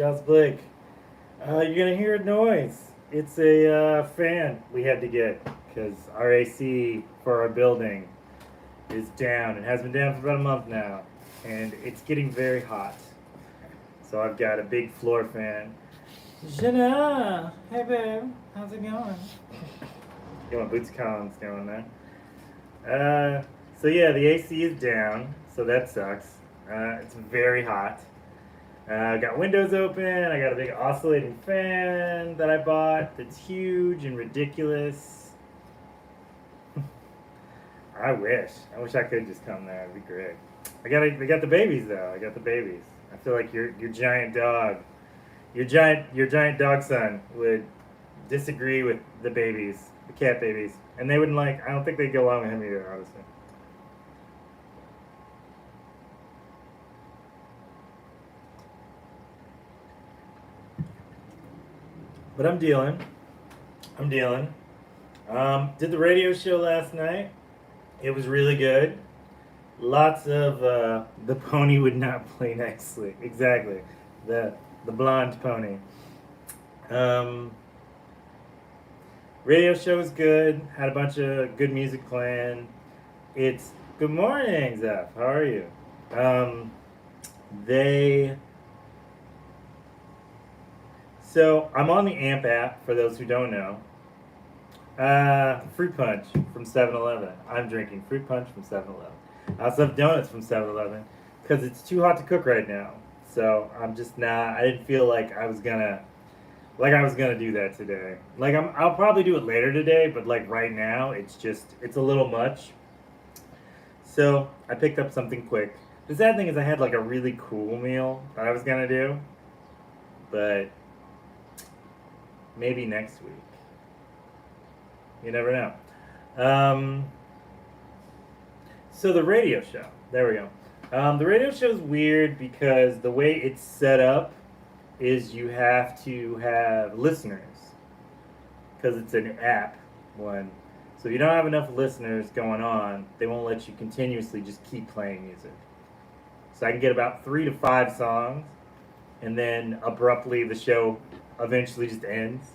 Charles Blake. You're gonna hear a noise. It's a fan we had to get because our AC for our building is down. It has been down for about a month now, and it's getting very hot. So I've got a big floor fan. Jenna, hey babe, how's it going? Get my boots Collins going there. So yeah, the AC is down, so that sucks. It's very hot. I got windows open. I got a big oscillating fan that I bought that's huge and ridiculous. I wish. I wish I could just come there. It'd be great. I got the babies though. I got the babies. I feel like your giant dog, your giant dog son would disagree with the babies, the cat babies, and they wouldn't like. I don't think they'd go along with him either, honestly. But I'm dealing. I'm dealing. Did the radio show last night. It was really good. Lots of the pony would not play nicely. Exactly, the the blonde pony. Um, Radio show was good. Had a bunch of good music playing. It's good morning, Zeph. How are you? Um, they so I'm on the AMP app for those who don't know. Fruit punch from 7-Eleven. I'm drinking fruit punch from 7-Eleven. I also have donuts from 7-Eleven because it's too hot to cook right now. So I'm just not. I didn't feel like I was gonna do that today. I'll probably do it later today, but like right now, it's a little much. So I picked up something quick. The sad thing is I had like a really cool meal that I was gonna do, but maybe next week. You never know. Um, so the radio show. There we go. The radio show is weird because the way it's set up is you have to have listeners because it's an app one. So if you don't have enough listeners going on, they won't let you continuously just keep playing music. So I can get about 3 to 5 songs, and then abruptly the show eventually just ends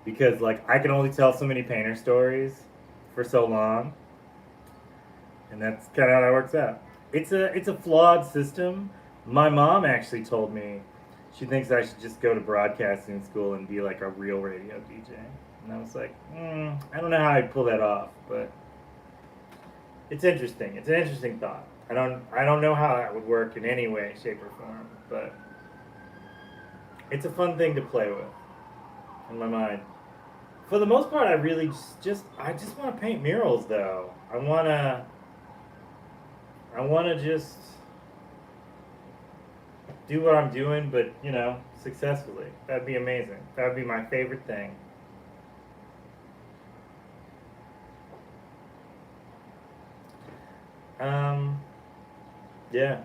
because like I can only tell so many painter stories for so long, and that's kind of how that works out. It's a flawed system. My mom actually told me she thinks I should just go to broadcasting school and be like a real radio DJ. And I was like, I don't know how I'd pull that off, but it's interesting. It's an interesting thought. I don't know how that would work in any way, shape, or form, but it's a fun thing to play with in my mind. For the most part, I really I just want to paint murals though. I wanna just do what I'm doing, but successfully. That'd be amazing. That would be my favorite thing. Um, yeah.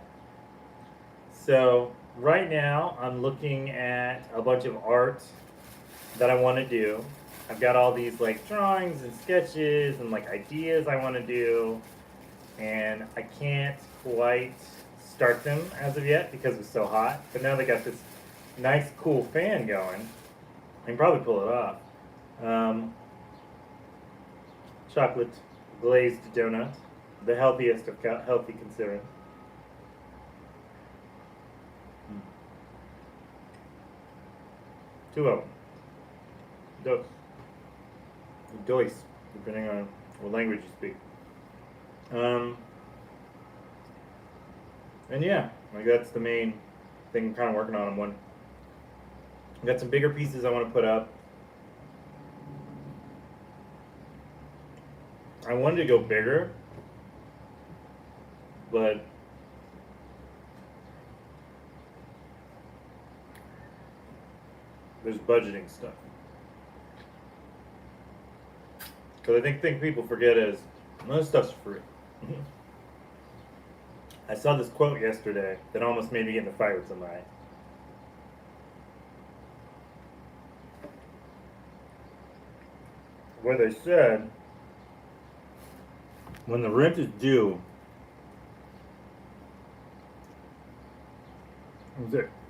So right now I'm looking at a bunch of art that I want to do. I've got all these like drawings and sketches and like ideas I want to do, and I can't quite start them as of yet because it's so hot. But now they got this nice, cool fan going. I can probably pull it off. Um, Chocolate glazed donut, the healthiest of healthy considering. Mm. Two of them. Dos. Dois, depending on what language you speak. Um, and yeah, like that's the main thing I'm kind of working on. I got some bigger pieces I want to put up. I wanted to go bigger, but there's budgeting stuff. Because I think people forget is most stuff's free. I saw this quote yesterday that almost made me get in a fight with somebody. Where they said, when the rent is due,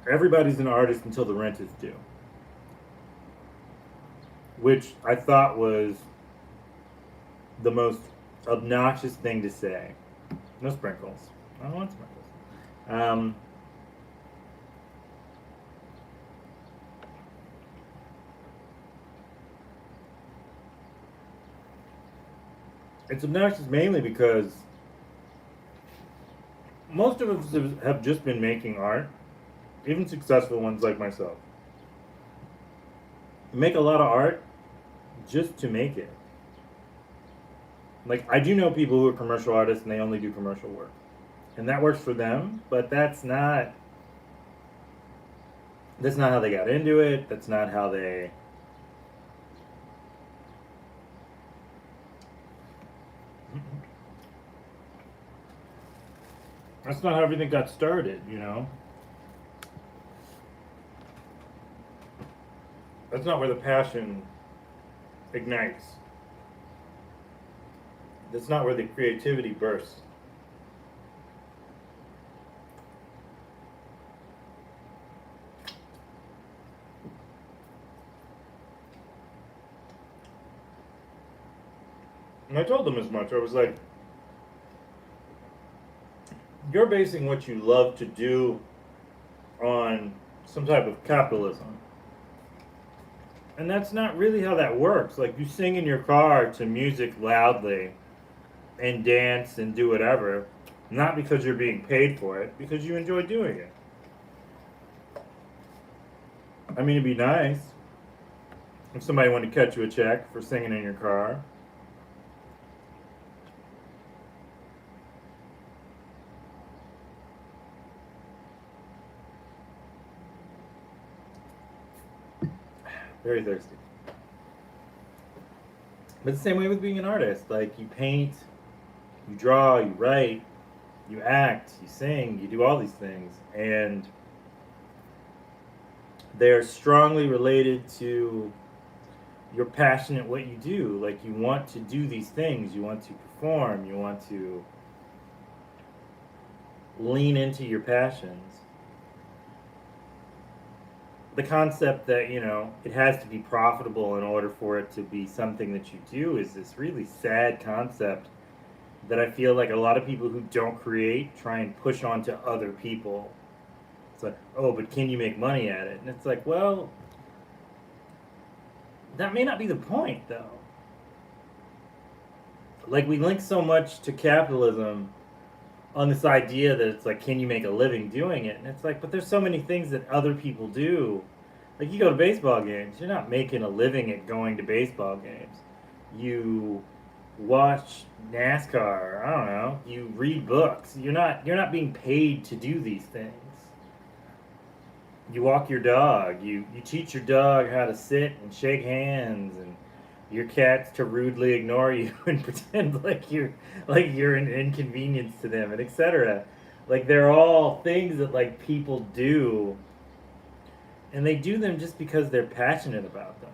everybody's an artist until the rent is due, which I thought was the most obnoxious thing to say. No sprinkles. I don't want sprinkles. It's obnoxious mainly because most of us have just been making art, even successful ones like myself. Make a lot of art just to make it. Like, I do know people who are commercial artists and they only do commercial work. And that works for them, but that's not how they got into it. That's not how they that's not how everything got started, you know? That's not where the passion ignites. That's not where the creativity bursts. And I told them as much. I was like, you're basing what you love to do on some type of capitalism. And that's not really how that works. Like, you sing in your car to music loudly and dance and do whatever, not because you're being paid for it, because you enjoy doing it. I mean, it'd be nice if somebody wanted to cut you a check for singing in your car. Very thirsty. But it's the same way with being an artist. Like, you paint, you draw, you write, you act, you sing, you do all these things. And they're strongly related to you're passionate what you do. Like, you want to do these things, you want to perform, you want to lean into your passions. The concept that, you know, it has to be profitable in order for it to be something that you do is this really sad concept that I feel like a lot of people who don't create try and push onto other people. It's like, oh, but can you make money at it? And it's like, well, that may not be the point, though. Like, we link so much to capitalism on this idea that it's like, can you make a living doing it? And it's like, but there's so many things that other people do. Like, you go to baseball games, you're not making a living at going to baseball games. You watch NASCAR, I don't know, you read books. You're not being paid to do these things. You walk your dog, you teach your dog how to sit and shake hands, and your cats to rudely ignore you and pretend like you're an inconvenience to them, and etc. Like, they're all things that, like, people do, and they do them just because they're passionate about them.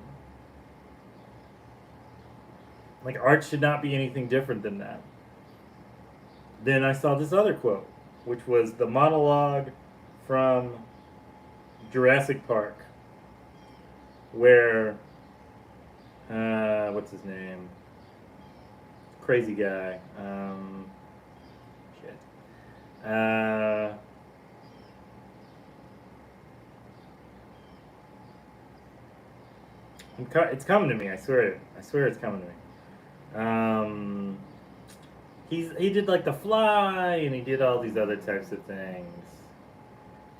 Like, art should not be anything different than that. Then I saw this other quote, which was the monologue from Jurassic Park, where what's his name? Crazy guy. Shit. It's coming to me. I swear. I swear it's coming to me. He did like The Fly, and he did all these other types of things.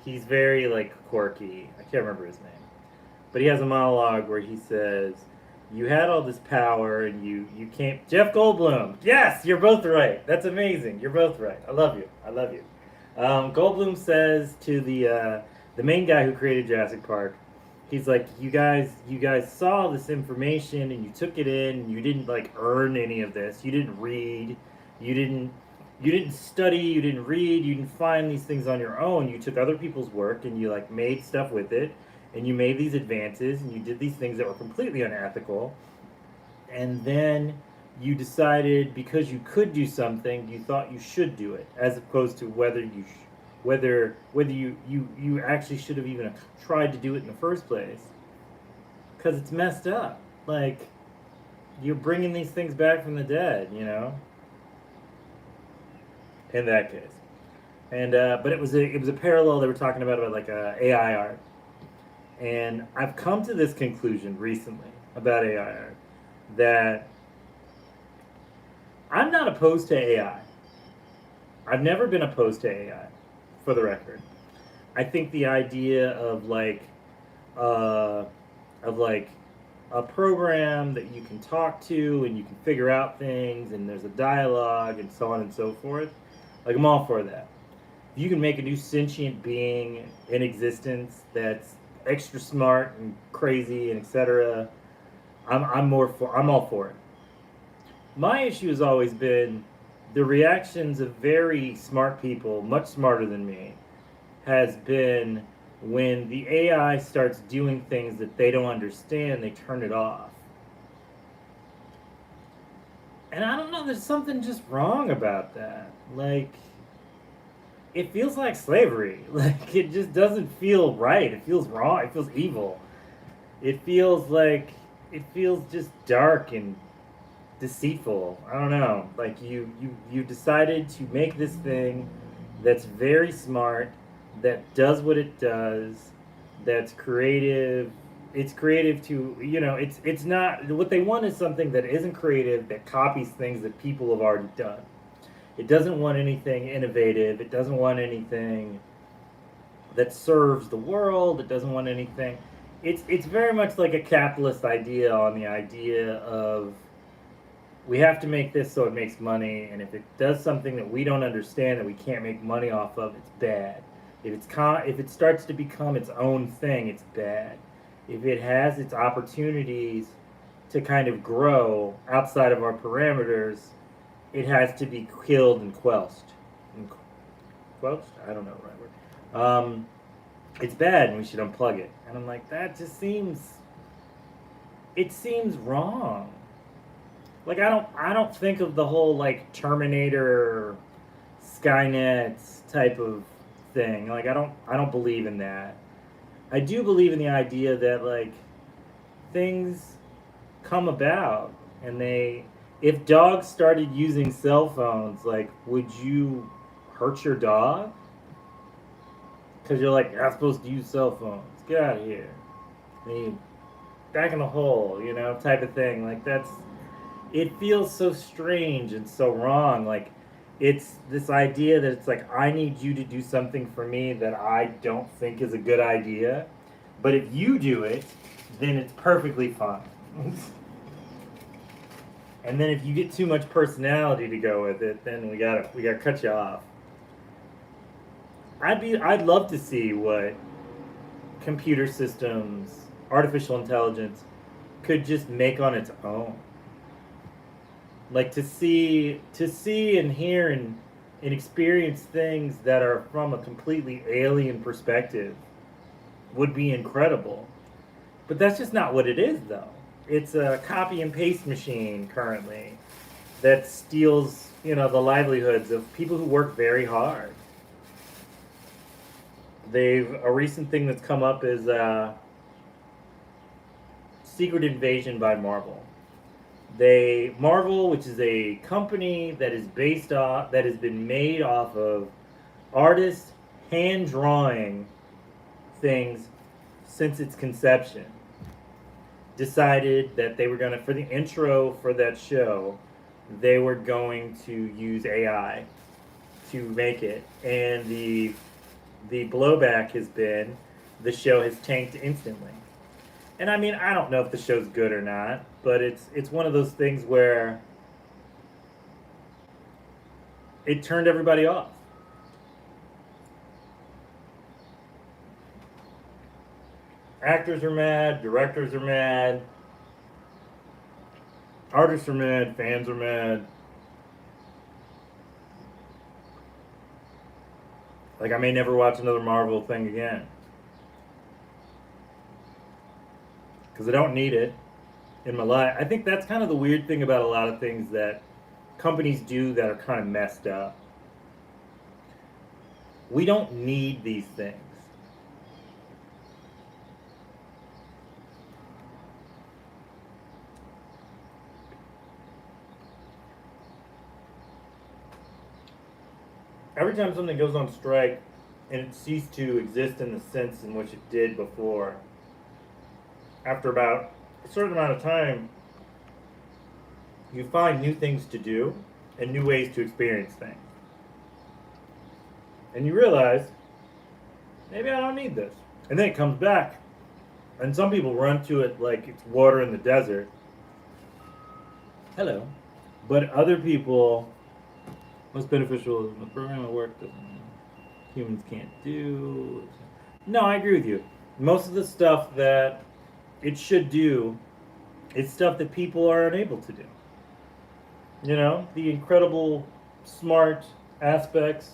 He's very, like, quirky. I can't remember his name, but he has a monologue where he says, you had all this power and you can't. Jeff Goldblum. Yes, you're both right. That's amazing. You're both right. I love you. I love you. Goldblum says to the main guy who created Jurassic Park, he's like, you guys saw this information and you took it in and you didn't, like, earn any of this. You didn't read. You didn't study. You didn't read. You didn't find these things on your own. You took other people's work and you, like, made stuff with it. And you made these advances, and you did these things that were completely unethical. And then you decided, because you could do something, you thought you should do it, as opposed to whether you actually should have even tried to do it in the first place, because it's messed up. Like, you're bringing these things back from the dead, in that case. And but it was a parallel they were talking about like AI art, and I've come to this conclusion recently about AI art that I'm not opposed to AI. I've never been opposed to AI, for the record. I think the idea uh, of like a program that you can talk to and you can figure out things and there's a dialogue and so on and so forth, like, I'm all for that. If you can make a new sentient being in existence that's extra smart and crazy and etc., I'm all for it. My issue has always been the reactions of very smart people, much smarter than me, has been when the AI starts doing things that they don't understand, they turn it off. And I don't know, there's something just wrong about that. Like, it feels like slavery. Like, it just doesn't feel right. It feels wrong. It feels evil. It feels just dark and deceitful. I don't know. Like, you decided to make this thing that's very smart, that does what it does, that's creative. It's creative to, it's not what they want is something that isn't creative, that copies things that people have already done. It doesn't want anything innovative. It doesn't want anything that serves the world. It doesn't want anything. It's very much like a capitalist idea, on the idea of, we have to make this so it makes money, and if it does something that we don't understand, that we can't make money off of, it's bad. If it starts to become its own thing, it's bad. If it has its opportunities to kind of grow outside of our parameters, it has to be killed and quelched. Quelched? I don't know the right word. It's bad, and we should unplug it. And I'm like, that just seems wrong. Like, I don't think of the whole like Terminator, Skynet type of thing. Like, I don't believe in that. I do believe in the idea that, like, things come about, and if dogs started using cell phones, like, would you hurt your dog? Because you're like, you're not supposed to use cell phones. Get out of here. I mean, back in the hole, type of thing. Like, it feels so strange and so wrong. Like, it's this idea that it's like, I need you to do something for me that I don't think is a good idea. But if you do it, then it's perfectly fine. And then if you get too much personality to go with it, then we gotta cut you off. I'd love to see what computer systems, artificial intelligence, could just make on its own. Like, to see and hear and experience things that are from a completely alien perspective would be incredible. But that's just not what it is, though. It's a copy and paste machine currently that steals, the livelihoods of people who work very hard. A recent thing that's come up is Secret Invasion by Marvel. Marvel, which is a company that has been made off of artists hand drawing things since its conception, decided that they were going to, for the intro for that show, they were going to use AI to make it, and the blowback has been the show has tanked instantly. And I mean, I don't know if the show's good or not, but it's one of those things where it turned everybody off. Actors are mad, directors are mad, artists are mad, fans are mad. Like, I may never watch another Marvel thing again. Because I don't need it in my life. I think that's kind of the weird thing about a lot of things that companies do that are kind of messed up. We don't need these things. Every time something goes on strike and it ceased to exist in the sense in which it did before, after about a certain amount of time, you find new things to do and new ways to experience things. And you realize, maybe I don't need this. And then it comes back. And some people run to it like it's water in the desert. Hello. But other people, what's beneficial in the program at work doesn't humans can't do. No, I agree with you. Most of the stuff that it should do is stuff that people are unable to do. You know, the incredible smart aspects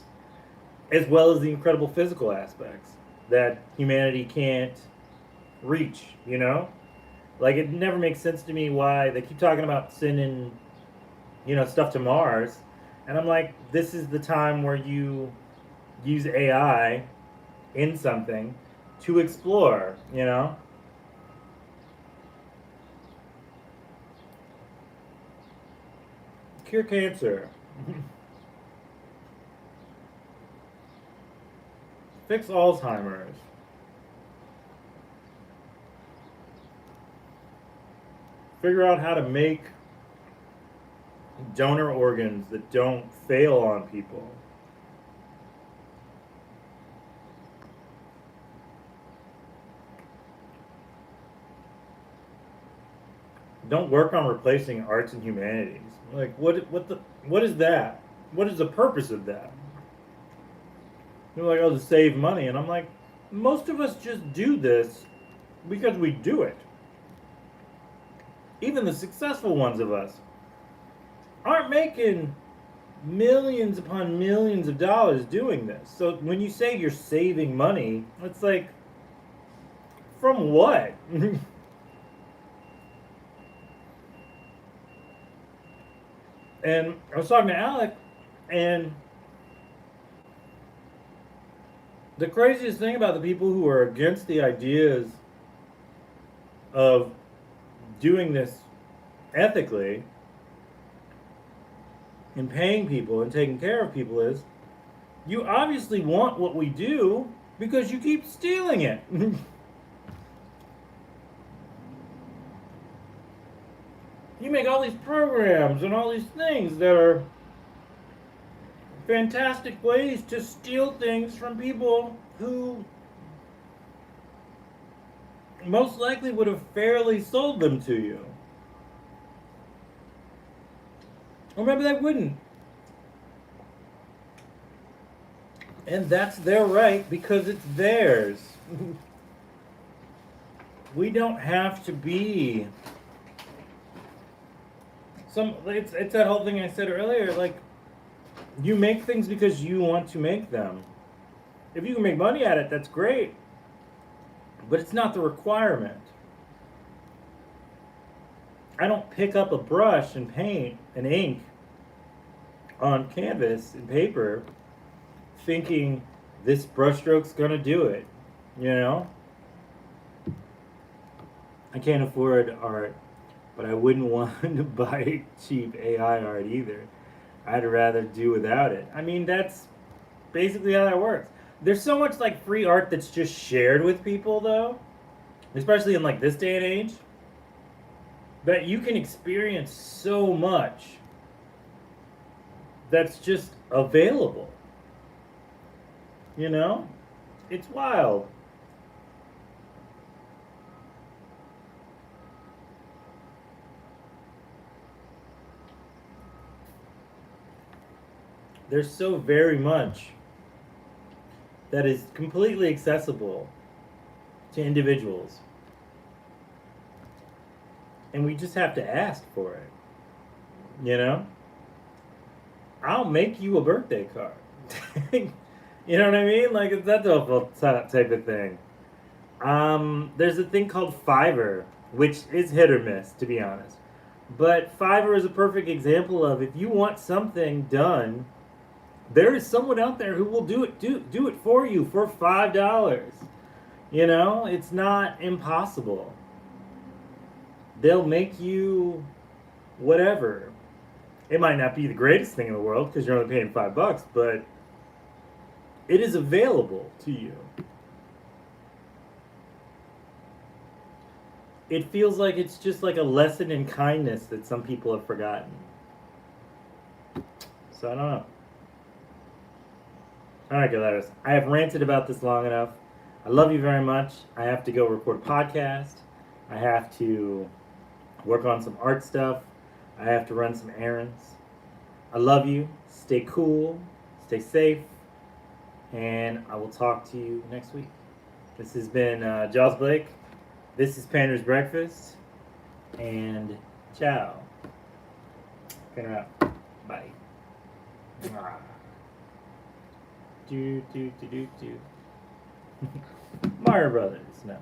as well as the incredible physical aspects that humanity can't reach, you know? Like, it never makes sense to me why they keep talking about sending, stuff to Mars. And I'm like, this is the time where you use AI in something to explore, you know? Cure cancer. Fix Alzheimer's. Figure out how to make donor organs that don't fail on people. Don't work on replacing arts and humanities. Like what is that? What is the purpose of that? They're like, oh, to save money, and I'm like, most of us just do this because we do it. Even the successful ones of us aren't making millions upon millions of dollars doing this. So when you say you're saving money, it's like, from what? And I was talking to Alec, and the craziest thing about the people who are against the ideas of doing this ethically and paying people and taking care of people is, you obviously want what we do because you keep stealing it. You make all these programs and all these things that are fantastic ways to steal things from people who most likely would have fairly sold them to you. Or maybe they wouldn't. And that's their right because it's theirs. We don't have to be it's that whole thing I said earlier, like, you make things because you want to make them. If you can make money at it, that's great. But it's not the requirement. I don't pick up a brush and paint and ink on canvas and paper thinking this brushstroke's gonna do it, you know? I can't afford art, but I wouldn't want to buy cheap AI art either. I'd rather do without it. I mean, that's basically how that works. There's so much like free art that's just shared with people though, especially in like this day and age, that you can experience so much that's just available. You know? It's wild. There's so very much that is completely accessible to individuals. And we just have to ask for it. You know? I'll make you a birthday card. You know what I mean? Like, it's that type of thing. There's a thing called Fiverr, which is hit or miss, to be honest. But Fiverr is a perfect example of if you want something done There is someone out there who will do it for you for $5. You know, it's not impossible. They'll make you whatever. It might not be the greatest thing in the world because you're only paying $5, but it is available to you. It feels like it's just like a lesson in kindness that some people have forgotten. So I don't know. Alright, Galaris. I have ranted about this long enough. I love you very much. I have to go record a podcast. I have to work on some art stuff. I have to run some errands. I love you. Stay cool. Stay safe. And I will talk to you next week. This has been Jaws Blake. This is Pander's Breakfast. And ciao. Pander out. Bye. Do. Mario Brothers. No.